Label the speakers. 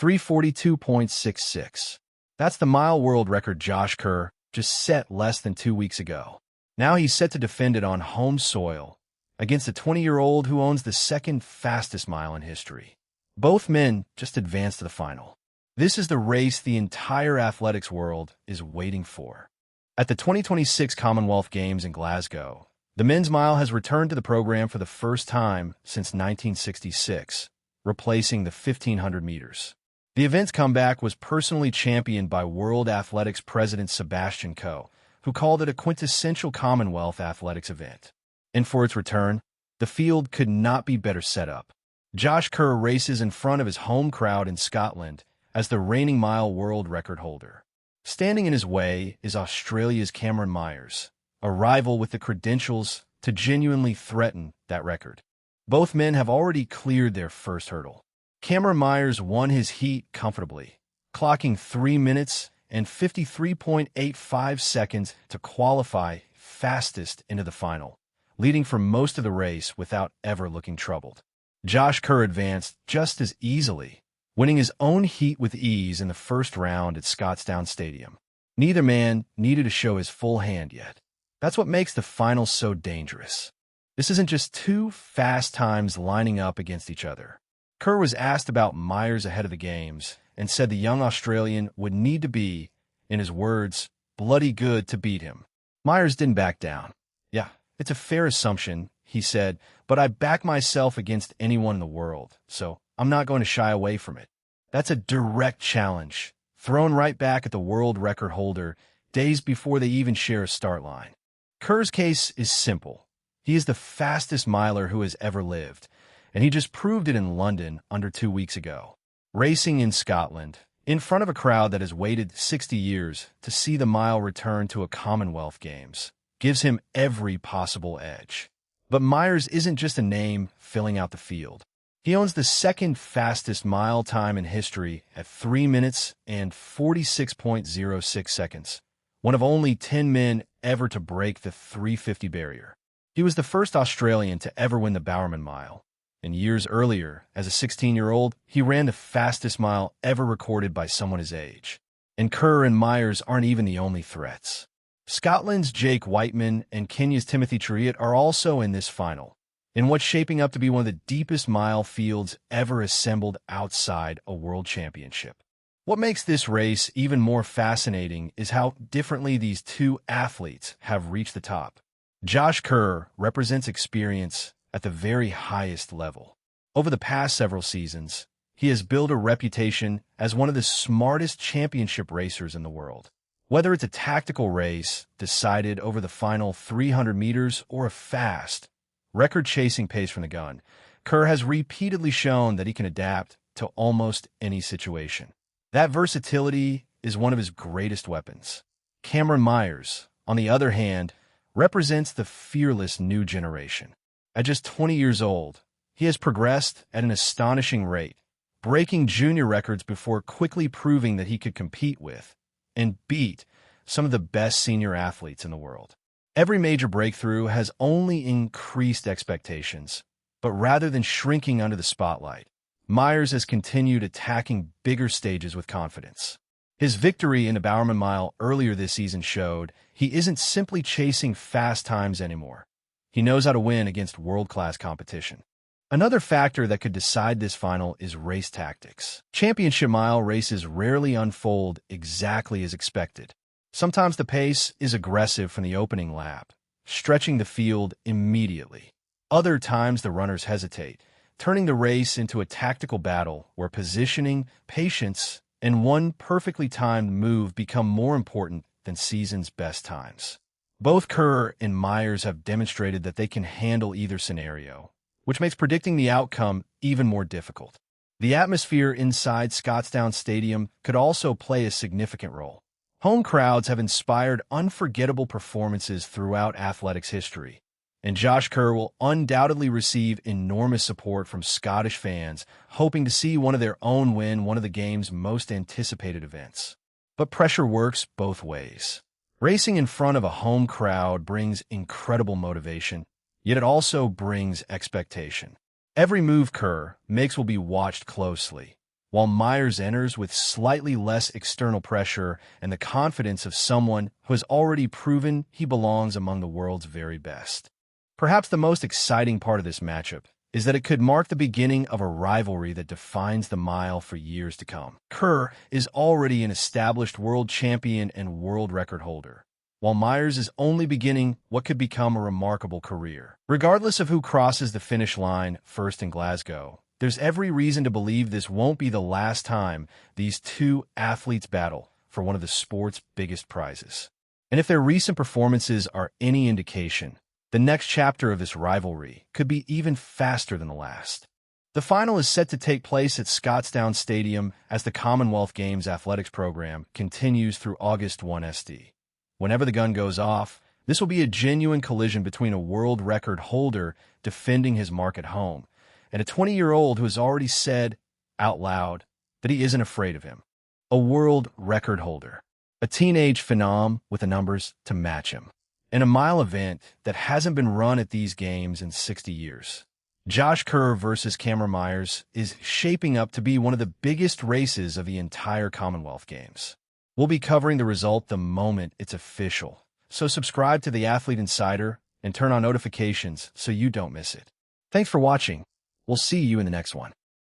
Speaker 1: 3:42.66. That's the mile world record Josh Kerr just set less than 2 weeks ago. Now he's set to defend it on home soil against a 20-year-old who owns the second fastest mile in history. Both men just advanced to the final. This is the race the entire athletics world is waiting for. At the 2026 Commonwealth Games in Glasgow, the men's mile has returned to the program for the first time since 1966, replacing the 1,500 meters. The event's comeback was personally championed by World Athletics President Josh Kerr, who called it a quintessential Commonwealth athletics event. And for its return, the field could not be better set up. Josh Kerr races in front of his home crowd in Scotland as the reigning mile world record holder. Standing in his way is Australia's Kerr and Myers, a rival with the credentials to genuinely threaten that record. Both men have already cleared their first hurdle. Kerr and Myers won his heat comfortably, clocking 3 minutes and 53.85 seconds to qualify fastest into the final, leading for most of the race without ever looking troubled. Josh Kerr advanced just as easily, winning his own heat with ease in the first round at Scotstoun Stadium. Neither man needed to show his full hand yet. That's what makes the final so dangerous. This isn't just two fast times lining up against each other. Kerr was asked about Myers ahead of the games and said the young Australian would need to be, in his words, bloody good to beat him. Myers didn't back down. "Yeah, it's a fair assumption," he said, "but I back myself against anyone in the world, so I'm not going to shy away from it." That's a direct challenge, thrown right back at the world record holder days before they even share a start line. Kerr's case is simple. He is the fastest miler who has ever lived, and he just proved it in London under 2 weeks ago. Racing in Scotland, in front of a crowd that has waited 60 years to see the mile return to a Commonwealth Games, gives him every possible edge. But Myers isn't just a name filling out the field. He owns the second fastest mile time in history at 3 minutes and 46.06 seconds, one of only 10 men ever to break the 350 barrier. He was the first Australian to ever win the Bowerman Mile. And years earlier, as a 16-year-old, he ran the fastest mile ever recorded by someone his age. And Kerr and Myers aren't even the only threats. Scotland's Jake Whiteman and Kenya's Timothy Cheruiyot are also in this final, in what's shaping up to be one of the deepest mile fields ever assembled outside a world championship. What makes this race even more fascinating is how differently these two athletes have reached the top. Josh Kerr represents experience at the very highest level. Over the past several seasons, he has built a reputation as one of the smartest championship racers in the world. Whether it's a tactical race decided over the final 300 meters or a fast, record-chasing pace from the gun, Kerr has repeatedly shown that he can adapt to almost any situation. That versatility is one of his greatest weapons. Kerr and Myers, on the other hand, represents the fearless new generation. At just 20 years old, he has progressed at an astonishing rate, breaking junior records before quickly proving that he could compete with and beat some of the best senior athletes in the world. Every major breakthrough has only increased expectations, but rather than shrinking under the spotlight, Myers has continued attacking bigger stages with confidence. His victory in the Bowerman Mile earlier this season showed he isn't simply chasing fast times anymore. He knows how to win against world-class competition. Another factor that could decide this final is race tactics. Championship mile races rarely unfold exactly as expected. Sometimes the pace is aggressive from the opening lap, stretching the field immediately. Other times the runners hesitate, turning the race into a tactical battle where positioning, patience, and one perfectly timed move become more important than season's best times. Both Kerr and Myers have demonstrated that they can handle either scenario, which makes predicting the outcome even more difficult. The atmosphere inside Scotstoun Stadium could also play a significant role. Home crowds have inspired unforgettable performances throughout athletics history, and Josh Kerr will undoubtedly receive enormous support from Scottish fans, hoping to see one of their own win one of the game's most anticipated events. But pressure works both ways. Racing in front of a home crowd brings incredible motivation, yet it also brings expectation. Every move Kerr makes will be watched closely, while Myers enters with slightly less external pressure and the confidence of someone who has already proven he belongs among the world's very best. Perhaps the most exciting part of this matchup is that it could mark the beginning of a rivalry that defines the mile for years to come. Kerr is already an established world champion and world record holder, while Myers is only beginning what could become a remarkable career. Regardless of who crosses the finish line first in Glasgow, there's every reason to believe this won't be the last time these two athletes battle for one of the sport's biggest prizes. And if their recent performances are any indication, the next chapter of this rivalry could be even faster than the last. The final is set to take place at Scotstoun Stadium as the Commonwealth Games athletics program continues through August 1 SD. Whenever the gun goes off, this will be a genuine collision between a world record holder defending his mark at home and a 20-year-old who has already said out loud that he isn't afraid of him. A world record holder, a teenage phenom with the numbers to match him, in a mile event that hasn't been run at these games in 60 years. Josh Kerr versus Kerr Myers is shaping up to be one of the biggest races of the entire Commonwealth Games. We'll be covering the result the moment it's official, so subscribe to The Athlete Insider and turn on notifications so you don't miss it. Thanks for watching. We'll see you in the next one.